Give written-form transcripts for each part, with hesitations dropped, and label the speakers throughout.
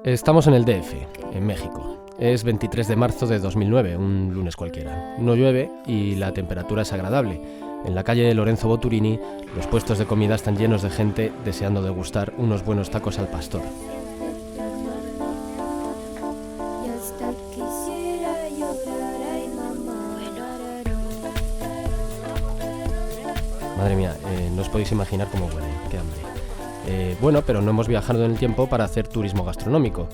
Speaker 1: Estamos en el DF, en México. Es 23 de marzo de 2009, un lunes cualquiera. No llueve y la temperatura es agradable. En la calle Lorenzo Boturini, los puestos de comida están llenos de gente deseando degustar unos buenos tacos al pastor. Madre mía, no os podéis imaginar cómo huele, qué hambre. Bueno, pero no hemos viajado en el tiempo para hacer turismo gastronómico.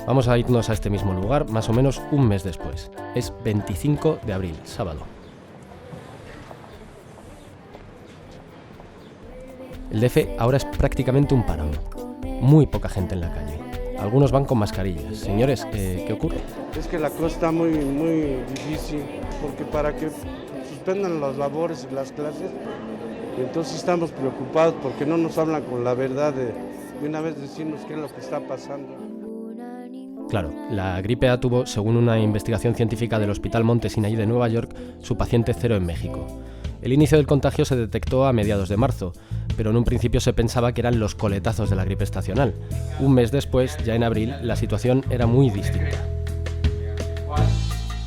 Speaker 1: Vamos a irnos a este mismo lugar más o menos un mes después. Es 25 de abril, sábado. El DF ahora es prácticamente un páramo. Muy poca gente en la calle. Algunos van con mascarillas. Señores, ¿qué ocurre?
Speaker 2: Es que la cosa está muy difícil, porque para que suspendan las labores y las clases, entonces estamos preocupados porque no nos hablan con la verdad de una vez decirnos qué es lo que está pasando.
Speaker 1: Claro, la gripe A tuvo, según una investigación científica del Hospital Monte Sinaí de Nueva York, su paciente cero en México. El inicio del contagio se detectó a mediados de marzo, pero en un principio se pensaba que eran los coletazos de la gripe estacional. Un mes después, ya en abril, la situación era muy distinta.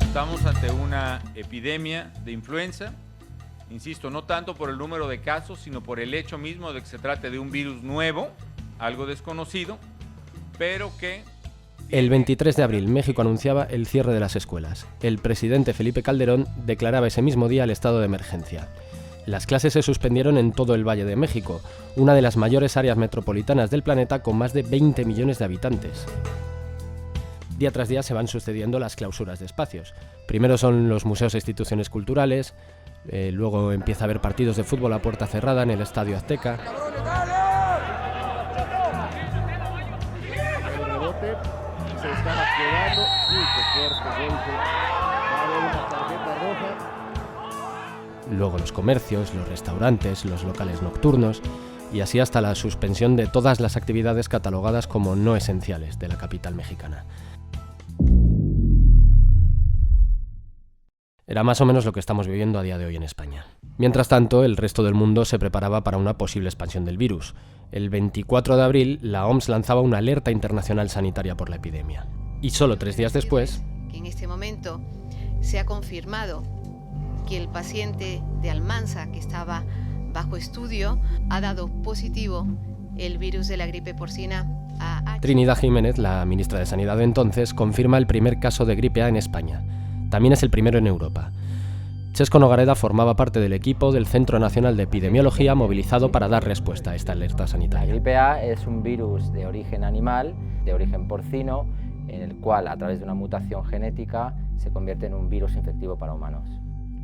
Speaker 3: Estamos ante una epidemia de influenza, insisto, no tanto por el número de casos, sino por el hecho mismo de que se trate de un virus nuevo, algo desconocido, pero que...
Speaker 1: El 23 de abril, México anunciaba el cierre de las escuelas. El presidente Felipe Calderón declaraba ese mismo día el estado de emergencia. Las clases se suspendieron en todo el Valle de México, una de las mayores áreas metropolitanas del planeta con más de 20 millones de habitantes. Día tras día se van sucediendo las clausuras de espacios. Primero son los museos e instituciones culturales, luego empieza a haber partidos de fútbol a puerta cerrada en el Estadio Azteca.
Speaker 4: Se están quedando, qué fuerte golpe, va a haber una tarjeta roja.
Speaker 1: Luego los comercios, los restaurantes, los locales nocturnos y así hasta la suspensión de todas las actividades catalogadas como no esenciales de la capital mexicana. Era más o menos lo que estamos viviendo a día de hoy en España. Mientras tanto, el resto del mundo se preparaba para una posible expansión del virus. El 24 de abril, la OMS lanzaba una alerta internacional sanitaria por la epidemia. Y solo 3 días después...
Speaker 5: Que en este momento se ha confirmado que el paciente de Almansa, que estaba bajo estudio, ha dado positivo el virus de la gripe porcina A.
Speaker 1: Trinidad Jiménez, la ministra de Sanidad de entonces, confirma el primer caso de gripe A en España. También es el primero en Europa. Chesco Nogareda formaba parte del equipo del Centro Nacional de Epidemiología movilizado para dar respuesta a esta alerta sanitaria.
Speaker 6: La gripe A es un virus de origen animal, de origen porcino, en el cual a través de una mutación genética se convierte en un virus infectivo para humanos.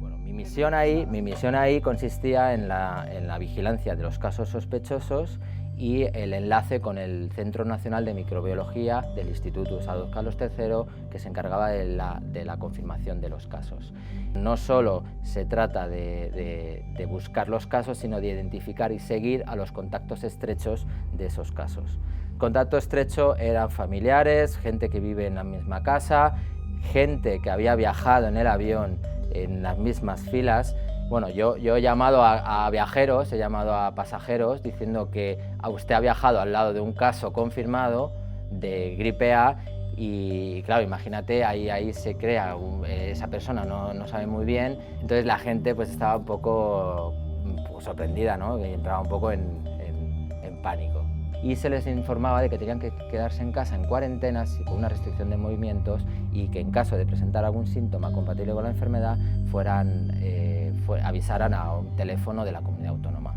Speaker 6: Bueno, mi misión ahí consistía en la vigilancia de los casos sospechosos y el enlace con el Centro Nacional de Microbiología del Instituto Salud Carlos III, que se encargaba de la confirmación de los casos. No solo se trata de buscar los casos, sino de identificar y seguir a los contactos estrechos de esos casos. Contacto estrecho eran familiares, gente que vive en la misma casa, gente que había viajado en el avión en las mismas filas. Bueno, yo he llamado a viajeros, he llamado a pasajeros diciendo que usted ha viajado al lado de un caso confirmado de gripe A y claro, imagínate, ahí se crea, esa persona no sabe muy bien, entonces la gente pues estaba un poco sorprendida, ¿no? Y entraba un poco en pánico. Y se les informaba de que tenían que quedarse en casa en cuarentenas y con una restricción de movimientos y que en caso de presentar algún síntoma compatible con la enfermedad avisaran a un teléfono de la comunidad autónoma.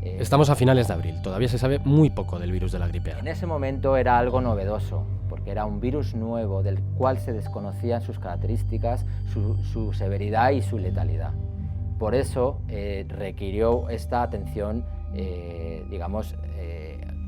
Speaker 1: Estamos a finales de abril, todavía se sabe muy poco del virus de la gripe A.
Speaker 6: En ese momento era algo novedoso, porque era un virus nuevo del cual se desconocían sus características, su severidad y su letalidad. Por eso requirió esta atención,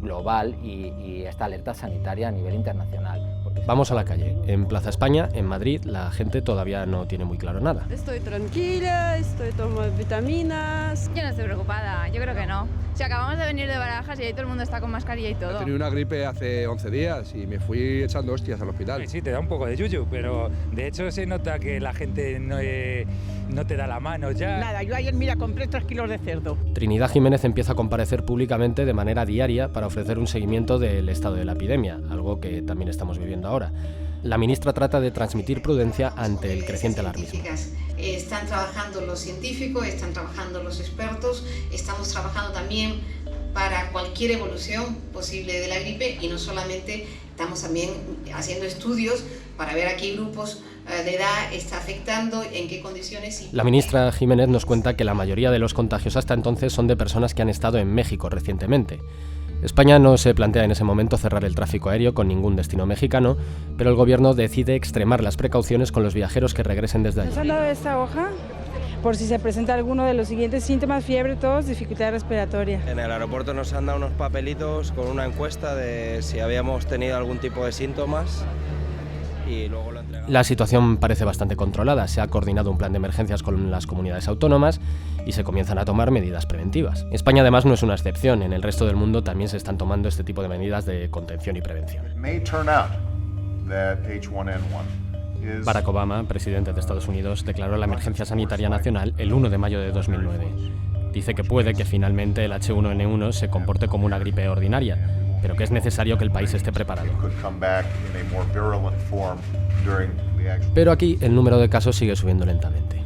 Speaker 6: global y esta alerta sanitaria a nivel internacional.
Speaker 1: Vamos a la calle. En Plaza España, en Madrid, la gente todavía no tiene muy claro nada.
Speaker 7: Estoy tranquila, estoy tomando vitaminas.
Speaker 8: Yo no estoy preocupada, yo creo que no. Si acabamos de venir de Barajas y ahí todo el mundo está con mascarilla y todo.
Speaker 9: He tenido una gripe hace 11 días y me fui echando hostias al hospital.
Speaker 10: Sí, te da un poco de yuyu, pero de hecho se nota que la gente no te da la mano ya.
Speaker 11: Nada, yo ayer, mira, compré 3 kilos de cerdo.
Speaker 1: Trinidad Jiménez empieza a comparecer públicamente de manera diaria para ofrecer un seguimiento del estado de la epidemia, algo que también estamos viviendo ahora. La ministra trata de transmitir prudencia ante el creciente alarmismo.
Speaker 5: Están trabajando los científicos, están trabajando los expertos, estamos trabajando también para cualquier evolución posible de la gripe y no solamente, estamos también haciendo estudios para ver a qué grupos de edad está afectando, en qué condiciones.
Speaker 1: La ministra Jiménez nos cuenta que la mayoría de los contagios hasta entonces son de personas que han estado en México recientemente. España no se plantea en ese momento cerrar el tráfico aéreo con ningún destino mexicano, pero el gobierno decide extremar las precauciones con los viajeros que regresen desde allí.
Speaker 7: ¿Nos han dado esta hoja? Por si se presenta alguno de los siguientes síntomas: fiebre, tos, dificultad respiratoria.
Speaker 12: En el aeropuerto nos han dado unos papelitos con una encuesta de si habíamos tenido algún tipo de síntomas y luego lo entregamos.
Speaker 1: La situación parece bastante controlada. Se ha coordinado un plan de emergencias con las comunidades autónomas y se comienzan a tomar medidas preventivas. España además no es una excepción. En el resto del mundo también se están tomando este tipo de medidas de contención y prevención. Barack Obama, presidente de Estados Unidos, declaró la emergencia sanitaria nacional el 1 de mayo de 2009. Dice que puede que finalmente el H1N1 se comporte como una gripe ordinaria, pero que es necesario que el país esté preparado. Pero aquí el número de casos sigue subiendo lentamente.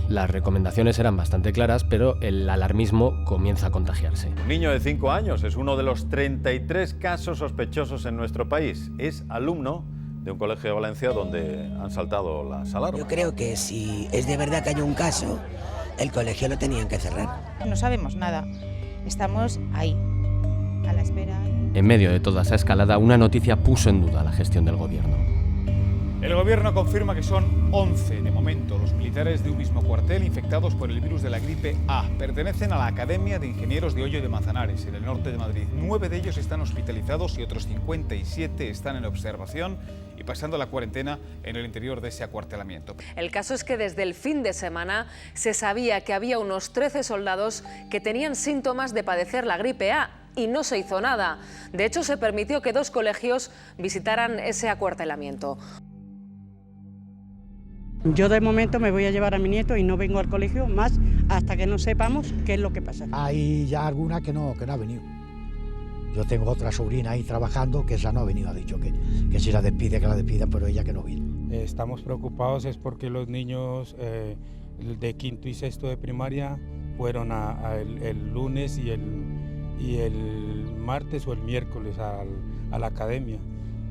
Speaker 1: Las recomendaciones eran bastante claras, pero el alarmismo comienza a contagiarse.
Speaker 13: Un niño de 5 años es uno de los 33 casos sospechosos en nuestro país. Es alumno de un colegio de Valencia donde han saltado las alarmas.
Speaker 14: Yo creo que si es de verdad que hay un caso, el colegio lo tenían que cerrar.
Speaker 15: No sabemos nada. Estamos ahí, a la espera.
Speaker 1: En medio de toda esa escalada, una noticia puso en duda la gestión del gobierno.
Speaker 16: El gobierno confirma que son 11 de momento los militares de un mismo cuartel infectados por el virus de la gripe A. Pertenecen a la Academia de Ingenieros de Hoyo de Manzanares, en el norte de Madrid. 9 de ellos están hospitalizados y otros 57 están en observación y pasando la cuarentena en el interior de ese acuartelamiento.
Speaker 17: El caso es que desde el fin de semana se sabía que había unos 13 soldados que tenían síntomas de padecer la gripe A y no se hizo nada. De hecho, se permitió que 2 colegios visitaran ese acuartelamiento.
Speaker 11: Yo de momento me voy a llevar a mi nieto y no vengo al colegio más hasta que no sepamos qué es lo que pasa.
Speaker 18: Hay ya alguna que no ha venido. Yo tengo otra sobrina ahí trabajando que esa no ha venido, ha dicho que si la despide, que la despida, pero ella que no viene.
Speaker 19: Estamos preocupados es porque los niños de quinto y sexto de primaria fueron el lunes y el martes o el miércoles a la academia.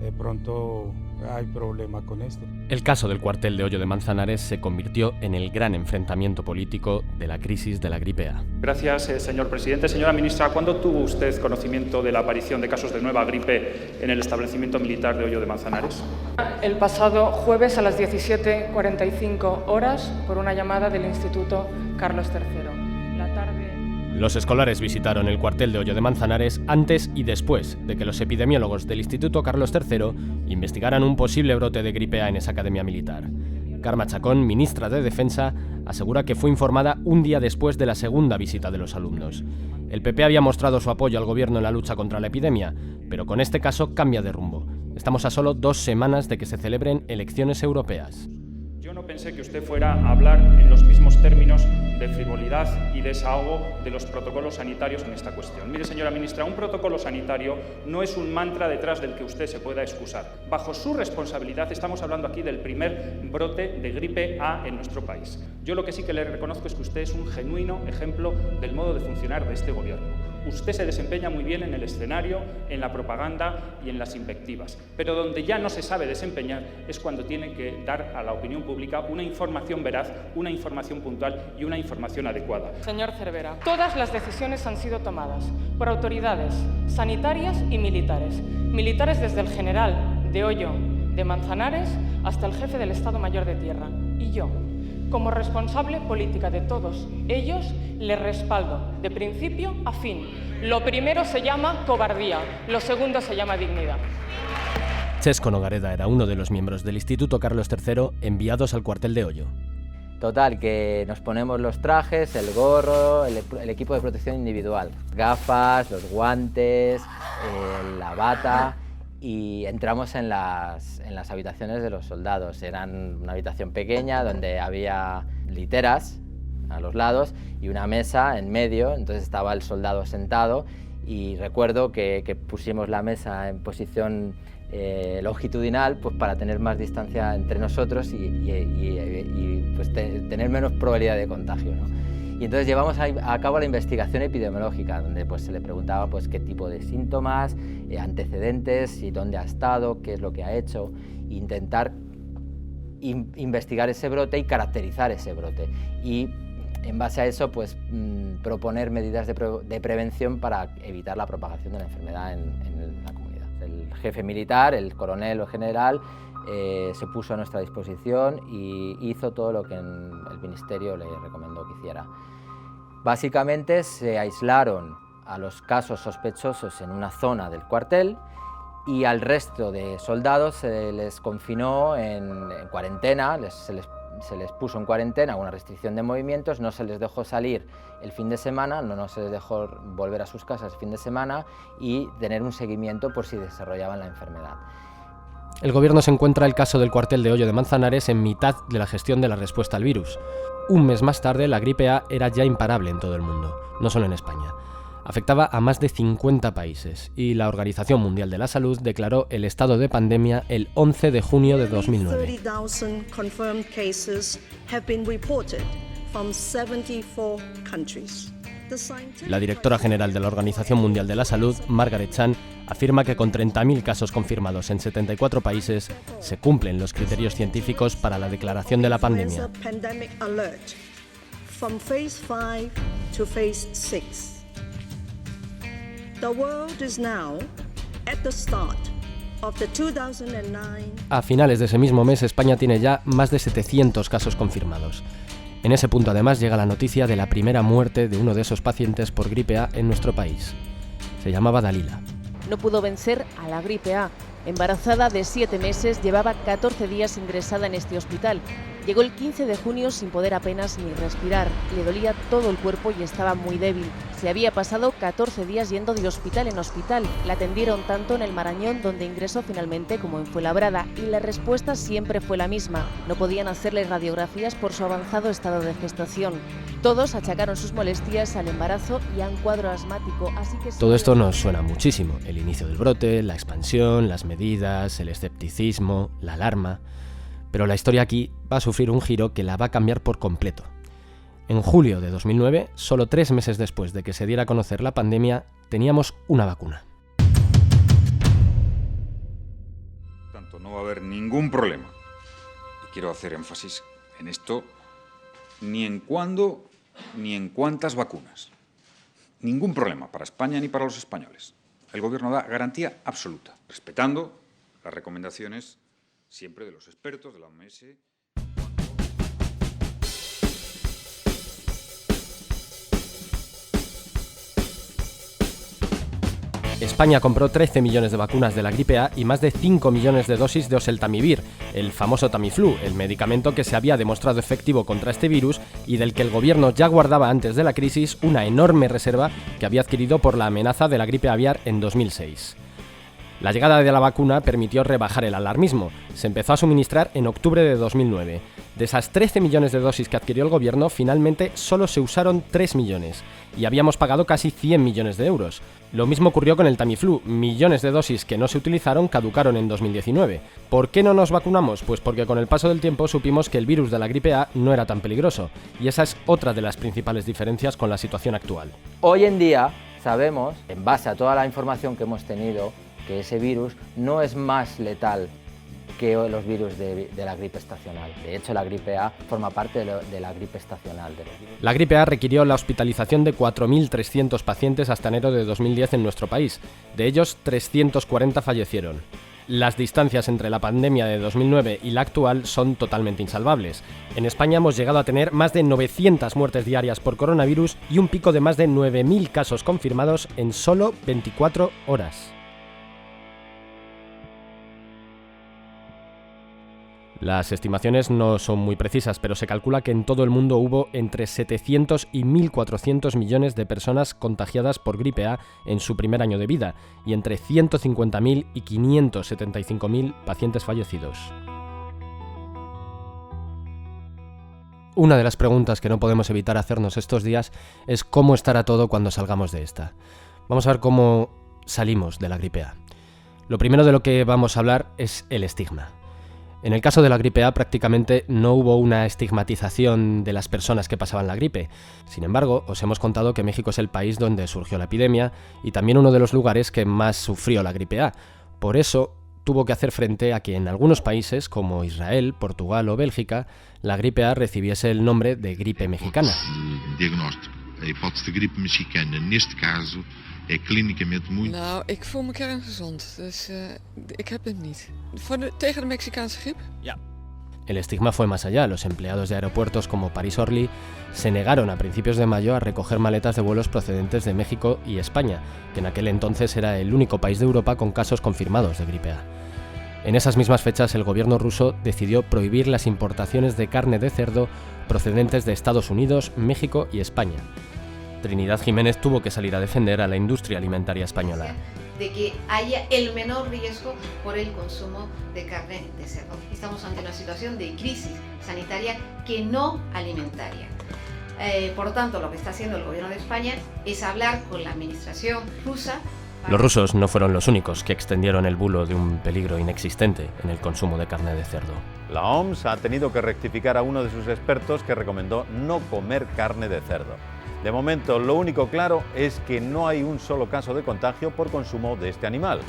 Speaker 19: De pronto hay problema con esto.
Speaker 1: El caso del cuartel de Hoyo de Manzanares se convirtió en el gran enfrentamiento político de la crisis de la gripe A.
Speaker 20: Gracias, señor presidente. Señora ministra, ¿cuándo tuvo usted conocimiento de la aparición de casos de nueva gripe en el establecimiento militar de Hoyo de Manzanares?
Speaker 21: El pasado jueves a las 17:45 horas por una llamada del Instituto Carlos III. La tarde...
Speaker 1: Los escolares visitaron el cuartel de Hoyo de Manzanares antes y después de que los epidemiólogos del Instituto Carlos III investigaran un posible brote de gripe A en esa academia militar. Carme Chacón, ministra de Defensa, asegura que fue informada un día después de la segunda visita de los alumnos. El PP había mostrado su apoyo al gobierno en la lucha contra la epidemia, pero con este caso cambia de rumbo. Estamos a solo 2 semanas de que se celebren elecciones europeas.
Speaker 20: Yo no pensé que usted fuera a hablar en los mismos términos de frivolidad y desahogo de los protocolos sanitarios en esta cuestión. Mire, señora ministra, un protocolo sanitario no es un mantra detrás del que usted se pueda excusar. Bajo su responsabilidad estamos hablando aquí del primer brote de gripe A en nuestro país. Yo lo que sí que le reconozco es que usted es un genuino ejemplo del modo de funcionar de este gobierno. Usted se desempeña muy bien en el escenario, en la propaganda y en las invectivas, pero donde ya no se sabe desempeñar es cuando tiene que dar a la opinión pública una información veraz, una información puntual y una información adecuada.
Speaker 21: Señor Cervera, todas las decisiones han sido tomadas por autoridades sanitarias y militares. Militares desde el general de Hoyo de Manzanares hasta el jefe del Estado Mayor de Tierra. Y yo, como responsable política de todos ellos, les respaldo de principio a fin. Lo primero se llama cobardía, lo segundo se llama dignidad.
Speaker 1: Chesco Nogareda era uno de los miembros del Instituto Carlos III enviados al cuartel de Hoyo.
Speaker 6: Total, que nos ponemos los trajes, el gorro, el equipo de protección individual, gafas, los guantes, la bata, y entramos en las habitaciones de los soldados. Eran una habitación pequeña donde había literas a los lados y una mesa en medio, entonces estaba el soldado sentado, y recuerdo que pusimos la mesa en posición longitudinal, pues para tener más distancia entre nosotros y pues tener menos probabilidad de contagio, ¿no? Y entonces llevamos a cabo la investigación epidemiológica, donde pues se le preguntaba pues qué tipo de síntomas, antecedentes, y dónde ha estado, qué es lo que ha hecho, intentar investigar ese brote y caracterizar ese brote, y en base a eso pues proponer medidas de prevención para evitar la propagación de la enfermedad en la comunidad. El jefe militar, el coronel o general, se puso a nuestra disposición y hizo todo lo que el ministerio le recomendó que hiciera. Básicamente se aislaron a los casos sospechosos en una zona del cuartel, y al resto de soldados se les confinó en cuarentena, se les puso en cuarentena, una restricción de movimientos, no se les dejó salir el fin de semana, no se les dejó volver a sus casas el fin de semana, y tener un seguimiento por si desarrollaban la enfermedad.
Speaker 1: El gobierno se encuentra el caso del cuartel de Hoyo de Manzanares en mitad de la gestión de la respuesta al virus. Un mes más tarde, la gripe A era ya imparable en todo el mundo, no solo en España. Afectaba a más de 50 países, y la Organización Mundial de la Salud declaró el estado de pandemia el 11 de junio de 2009.
Speaker 2: 30,000 confirmed cases have been reported from 74 countries.
Speaker 1: La directora general de la Organización Mundial de la Salud, Margaret Chan, afirma que con 30.000 casos confirmados en 74 países se cumplen los criterios científicos para la declaración de la pandemia. A finales de ese mismo mes, España tiene ya más de 700 casos confirmados. En ese punto, además, llega la noticia de la primera muerte de uno de esos pacientes por gripe A en nuestro país. Se llamaba Dalila.
Speaker 22: No pudo vencer a la gripe A. Embarazada de 7 meses, llevaba 14 días ingresada en este hospital. Llegó el 15 de junio sin poder apenas ni respirar. Le dolía todo el cuerpo y estaba muy débil. Se había pasado 14 días yendo de hospital en hospital. La atendieron tanto en el Marañón, donde ingresó finalmente, como en Fuenlabrada, y la respuesta siempre fue la misma. No podían hacerle radiografías por su avanzado estado de gestación. Todos achacaron sus molestias al embarazo y a un cuadro asmático, así que...
Speaker 1: Todo esto nos suena muchísimo. El inicio del brote, la expansión, las medidas, el escepticismo, la alarma... Pero la historia aquí va a sufrir un giro que la va a cambiar por completo. En julio de 2009, solo 3 meses después de que se diera a conocer la pandemia, teníamos una vacuna.
Speaker 23: Tanto no va a haber ningún problema. Y quiero hacer énfasis en esto, ni en cuándo ni en cuántas vacunas. Ningún problema para España ni para los españoles. El Gobierno da garantía absoluta, respetando las recomendaciones siempre de los expertos de la OMS.
Speaker 1: España compró 13 millones de vacunas de la gripe A y más de 5 millones de dosis de oseltamivir, el famoso Tamiflu, el medicamento que se había demostrado efectivo contra este virus y del que el gobierno ya guardaba antes de la crisis una enorme reserva que había adquirido por la amenaza de la gripe aviar en 2006. La llegada de la vacuna permitió rebajar el alarmismo. Se empezó a suministrar en octubre de 2009. De esas 13 millones de dosis que adquirió el gobierno, finalmente solo se usaron 3 millones y habíamos pagado casi 100 millones de euros. Lo mismo ocurrió con el Tamiflu. Millones de dosis que no se utilizaron caducaron en 2019. ¿Por qué no nos vacunamos? Pues porque con el paso del tiempo supimos que el virus de la gripe A no era tan peligroso, y esa es otra de las principales diferencias con la situación actual.
Speaker 6: Hoy en día sabemos, en base a toda la información que hemos tenido, que ese virus no es más letal que los virus de la gripe estacional. De hecho, la gripe A forma parte de la gripe estacional.
Speaker 1: La gripe A requirió la hospitalización de 4.300 pacientes hasta enero de 2010 en nuestro país. De ellos, 340 fallecieron. Las distancias entre la pandemia de 2009 y la actual son totalmente insalvables. En España hemos llegado a tener más de 900 muertes diarias por coronavirus y un pico de más de 9.000 casos confirmados en solo 24 horas. Las estimaciones no son muy precisas, pero se calcula que en todo el mundo hubo entre 700 y 1.400 millones de personas contagiadas por gripe A en su primer año de vida, y entre 150.000 y 575.000 pacientes fallecidos. Una de las preguntas que no podemos evitar hacernos estos días es cómo estará todo cuando salgamos de esta. Vamos a ver cómo salimos de la gripe A. Lo primero de lo que vamos a hablar es el estigma. En el caso de la gripe A prácticamente no hubo una estigmatización de las personas que pasaban la gripe. Sin embargo, os hemos contado que México es el país donde surgió la epidemia y también uno de los lugares que más sufrió la gripe A. Por eso tuvo que hacer frente a que en algunos países como Israel, Portugal o Bélgica, la gripe A recibiese el nombre de gripe mexicana.
Speaker 3: Diagnóstico. A hipótese de gripe mexicana, neste caso, é clinicamente muito...
Speaker 4: Nou, ik voel me kerngezond, dus ik heb het niet. Tegen de Mexicaanse griep?
Speaker 3: Ja.
Speaker 1: El estigma fue más allá. Los empleados de aeropuertos como París-Orly se negaron a principios de mayo a recoger maletas de vuelos procedentes de México y España, que en aquel entonces era el único país de Europa con casos confirmados de gripe A. En esas mismas fechas, el gobierno ruso decidió prohibir las importaciones de carne de cerdo procedentes de Estados Unidos, México y España. Trinidad Jiménez tuvo que salir a defender a la industria alimentaria española.
Speaker 5: De que haya el menor riesgo por el consumo de carne de cerdo. Estamos ante una situación de crisis sanitaria que no alimentaria. Por tanto, lo que está haciendo el gobierno de España es hablar con la administración rusa.
Speaker 1: Los rusos no fueron los únicos que extendieron el bulo de un peligro inexistente en el consumo de carne de cerdo.
Speaker 13: La OMS ha tenido que rectificar a uno de sus expertos que recomendó no comer carne de cerdo. De momento, lo único claro es que no hay un solo caso de contagio por consumo de este animal.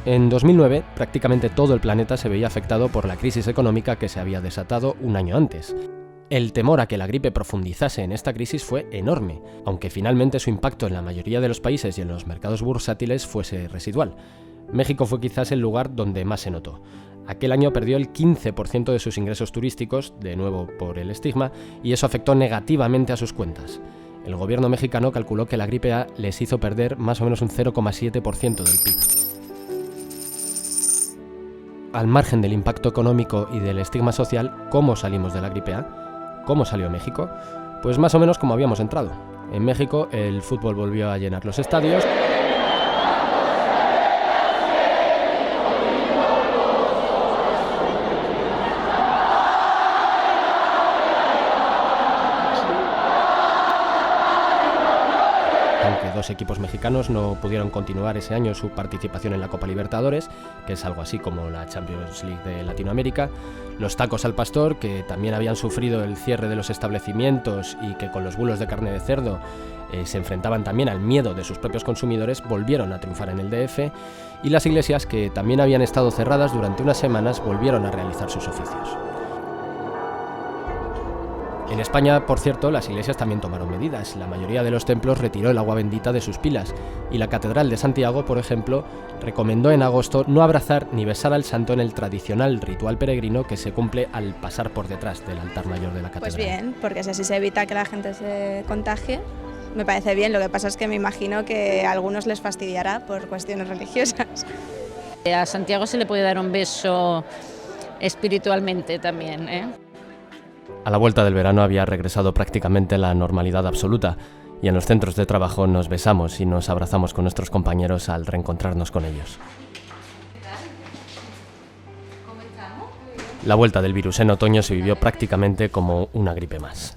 Speaker 1: En 2009, prácticamente todo el planeta se veía afectado por la crisis económica que se había desatado un año antes. El temor a que la gripe profundizase en esta crisis fue enorme, aunque finalmente su impacto en la mayoría de los países y en los mercados bursátiles fuese residual. México fue quizás el lugar donde más se notó. Aquel año perdió el 15% de sus ingresos turísticos, de nuevo por el estigma, y eso afectó negativamente a sus cuentas. El gobierno mexicano calculó que la gripe A les hizo perder más o menos un 0,7% del PIB. Al margen del impacto económico y del estigma social, ¿cómo salimos de la gripe A? ¿Cómo salió México? Pues más o menos como habíamos entrado. En México el fútbol volvió a llenar los estadios. Aunque dos equipos mexicanos no pudieron continuar ese año su participación en la Copa Libertadores, que es algo así como la Champions League de Latinoamérica, los tacos al pastor, que también habían sufrido el cierre de los establecimientos y que con los bulos de carne de cerdo se enfrentaban también al miedo de sus propios consumidores, volvieron a triunfar en el DF, y las iglesias, que también habían estado cerradas durante unas semanas, volvieron a realizar sus oficios. En España, por cierto, las iglesias también tomaron medidas. La mayoría de los templos retiró el agua bendita de sus pilas, y la Catedral de Santiago, por ejemplo, recomendó en agosto no abrazar ni besar al santo en el tradicional ritual peregrino que se cumple al pasar por detrás del altar mayor de la catedral.
Speaker 8: Pues bien, porque así se evita que la gente se contagie. Me parece bien, lo que pasa es que me imagino que a algunos les fastidiará por cuestiones religiosas.
Speaker 24: A Santiago se le puede dar un beso espiritualmente también, ¿eh?
Speaker 1: A la vuelta del verano había regresado prácticamente la normalidad absoluta, y en los centros de trabajo nos besamos y nos abrazamos con nuestros compañeros al reencontrarnos con ellos. La vuelta del virus en otoño se vivió prácticamente como una gripe más.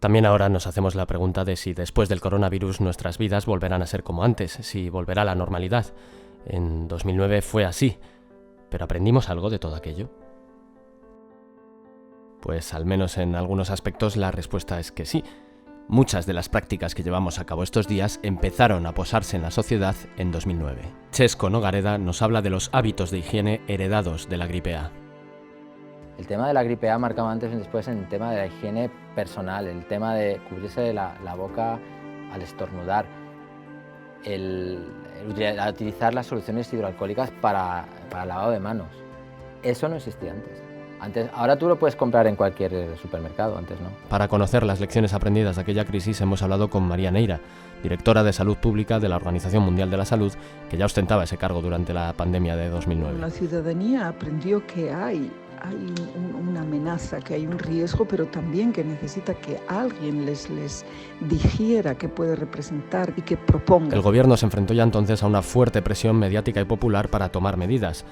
Speaker 1: También ahora nos hacemos la pregunta de si después del coronavirus nuestras vidas volverán a ser como antes, si volverá la normalidad. En 2009 fue así. ¿Pero aprendimos algo de todo aquello? Pues al menos en algunos aspectos la respuesta es que sí. Muchas de las prácticas que llevamos a cabo estos días empezaron a posarse en la sociedad en 2009. Chesco Nogareda nos habla de los hábitos de higiene heredados de la gripe A.
Speaker 6: El tema de la gripe A marcaba antes y después en el tema de la higiene personal, el tema de cubrirse la boca al estornudar, el utilizar las soluciones hidroalcohólicas para lavado de manos. Eso no existía antes. Ahora tú lo puedes comprar en cualquier supermercado, antes no.
Speaker 1: Para conocer las lecciones aprendidas de aquella crisis hemos hablado con María Neira, directora de Salud Pública de la Organización Mundial de la Salud, que ya ostentaba ese cargo durante la pandemia de 2009.
Speaker 7: La ciudadanía aprendió que hay una amenaza, que hay un riesgo, pero también que necesita que alguien les dijera qué puede representar y que proponga.
Speaker 1: El gobierno se enfrentó ya entonces a una fuerte presión mediática y popular para tomar medidas.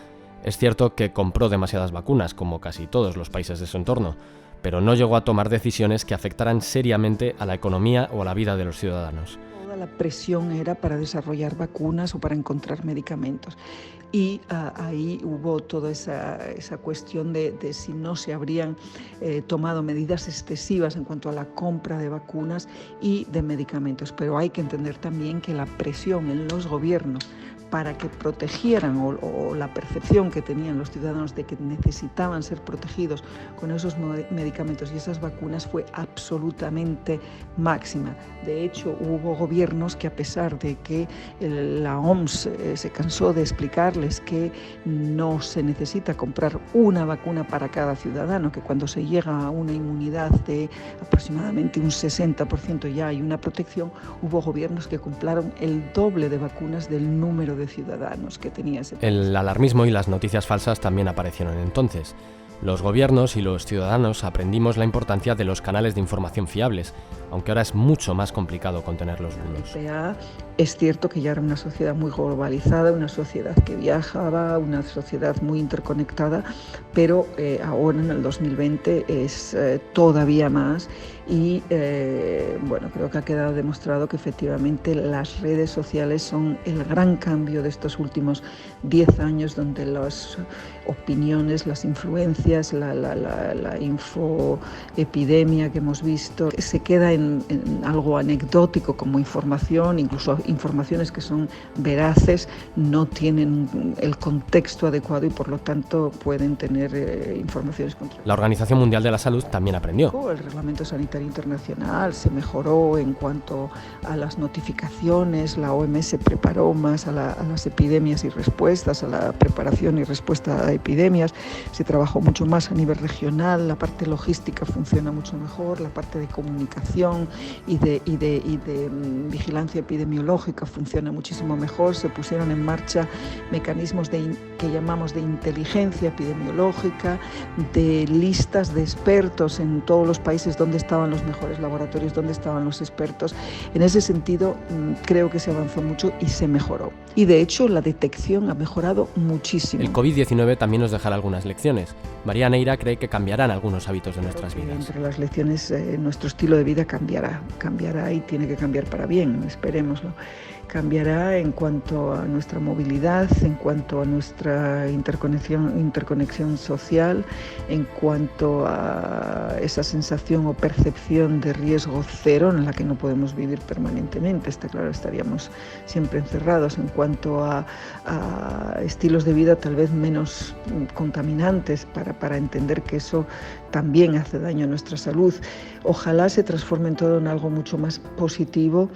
Speaker 1: Es cierto que compró demasiadas vacunas, como casi todos los países de su entorno, pero no llegó a tomar decisiones que afectaran seriamente a la economía o a la vida de los ciudadanos.
Speaker 7: Toda la presión era para desarrollar vacunas o para encontrar medicamentos. Y ahí hubo toda esa cuestión de si no se habrían tomado medidas excesivas en cuanto a la compra de vacunas y de medicamentos. Pero hay que entender también que la presión en los gobiernos para que protegieran o la percepción que tenían los ciudadanos de que necesitaban ser protegidos con esos medicamentos y esas vacunas fue absolutamente máxima. De hecho, hubo gobiernos que, a pesar de que la OMS se cansó de explicarles que no se necesita comprar una vacuna para cada ciudadano, que cuando se llega a una inmunidad de aproximadamente un 60% ya hay una protección, hubo gobiernos que compraron el doble de vacunas del número de ciudadanos que tenía ese país.
Speaker 1: El alarmismo y las noticias falsas también aparecieron entonces. Los gobiernos y los ciudadanos aprendimos la importancia de los canales de información fiables, aunque ahora es mucho más complicado contener los bulos.
Speaker 7: Es cierto que ya era una sociedad muy globalizada, una sociedad que viajaba, una sociedad muy interconectada, pero ahora en el 2020 es todavía más y creo que ha quedado demostrado que efectivamente las redes sociales son el gran cambio de estos últimos 10 años, donde las opiniones, las influencias, la infoepidemia que hemos visto se queda en algo anecdótico como información, incluso informaciones que son veraces, no tienen el contexto adecuado y por lo tanto pueden tener informaciones contrarias.
Speaker 1: La Organización Mundial de la Salud también aprendió.
Speaker 7: El Reglamento Sanitario Internacional se mejoró en cuanto a las notificaciones, la OMS se preparó más a las epidemias y respuestas, a la preparación y respuesta a epidemias, se trabajó mucho más a nivel regional, la parte logística funciona mucho mejor, la parte de comunicación y de vigilancia epidemiológica funciona muchísimo mejor, se pusieron en marcha mecanismos que llamamos de inteligencia epidemiológica, de listas de expertos en todos los países donde estaban los mejores laboratorios, donde estaban los expertos. En ese sentido creo que se avanzó mucho y se mejoró. Y de hecho la detección ha mejorado muchísimo.
Speaker 1: El COVID-19 también nos dejará algunas lecciones. María Neira cree que cambiarán algunos hábitos de nuestras vidas.
Speaker 7: Entre las lecciones, nuestro estilo de vida cambiará y tiene que cambiar para bien, esperémoslo. Cambiará en cuanto a nuestra movilidad, en cuanto a nuestra interconexión social, en cuanto a esa sensación o percepción de riesgo cero en la que no podemos vivir permanentemente. Está claro, estaríamos siempre encerrados. En cuanto a estilos de vida tal vez menos contaminantes, para entender que eso también hace daño a nuestra salud. Ojalá se transforme en todo en algo mucho más positivo,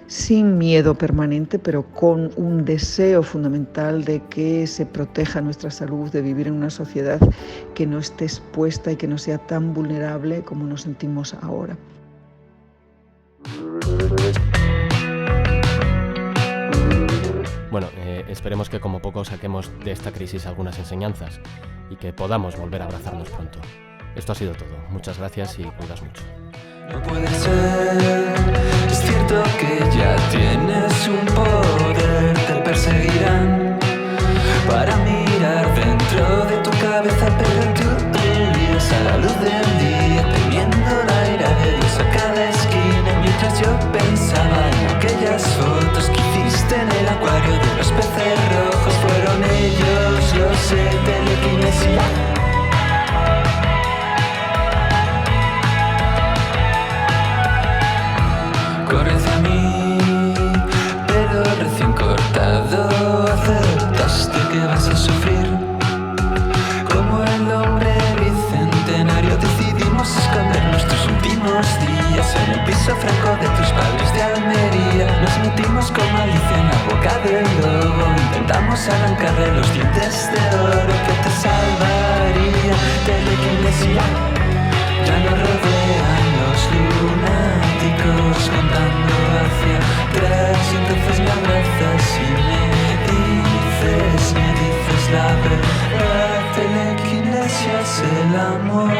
Speaker 7: sin miedo permanente, pero con un deseo fundamental de que se proteja nuestra salud, de vivir en una sociedad que no esté expuesta y que no sea tan vulnerable como nos sentimos ahora.
Speaker 1: Bueno, esperemos que como poco saquemos de esta crisis algunas enseñanzas y que podamos volver a abrazarnos pronto. Esto ha sido todo. Muchas gracias y cuidas mucho.
Speaker 9: No puede ser, es cierto que ya tienes un poder, te perseguirán para mirar dentro de tu cabeza, pero tú brillas a la luz del día, teniendo la ira de Dios a cada esquina, mientras yo pensaba en aquellas fotos que hiciste en el acuario de los peces rojos, fueron ellos los telequinesis. Corre hacia mí, pero recién cortado, aceptaste que vas a sufrir. Como el hombre bicentenario decidimos esconder nuestros últimos días en el piso franco de tus padres de Almería. Nos metimos con malicia en la boca del lobo, intentamos arrancarle los dientes de oro que te salvaría. telequinesia. Ya no rodean los lunáticos contando hacia atrás. Y entonces me abrazas y me dices la verdad. Telequinesia es el amor.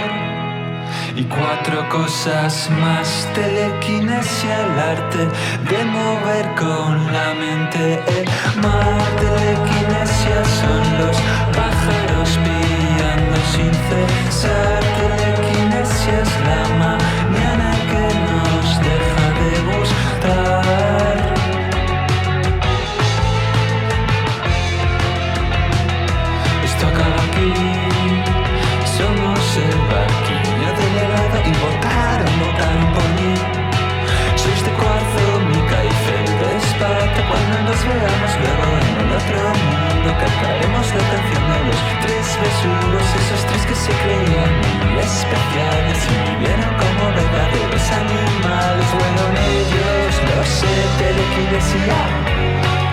Speaker 9: Y 4 cosas más: telequinesia, el arte de mover con la mente el mar. Telequinesia son los pájaros pillando sin cesar. Telequinesia es la mañana que nos deja de gustar. Esto acaba aquí, somos el barquillo delegado y votaron por mí. Sois de cuarzo, mica y feldespato. Cuando nos veamos luego en el otro mundo, cantaremos la canción de los 3 besugos, esos 3 que se creían muy especiales y vivieron como verdaderos animales. Fueron ellos, no sé, telequinesia,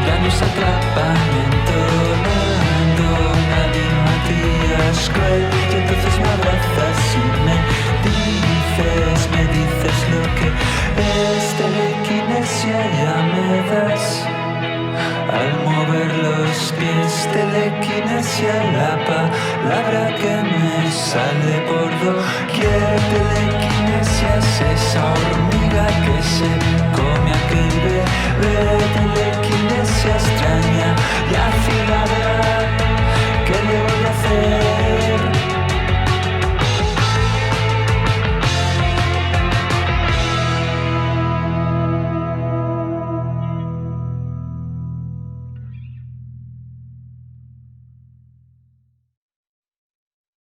Speaker 9: ya nos atrapan entonando una Matías cruel. Y entonces me abrazas y me dices lo que es telequinesia, ya me das. Al mover los pies, telequinesia, la palabra que me sale por doquier. Telequinesia es esa hormiga que se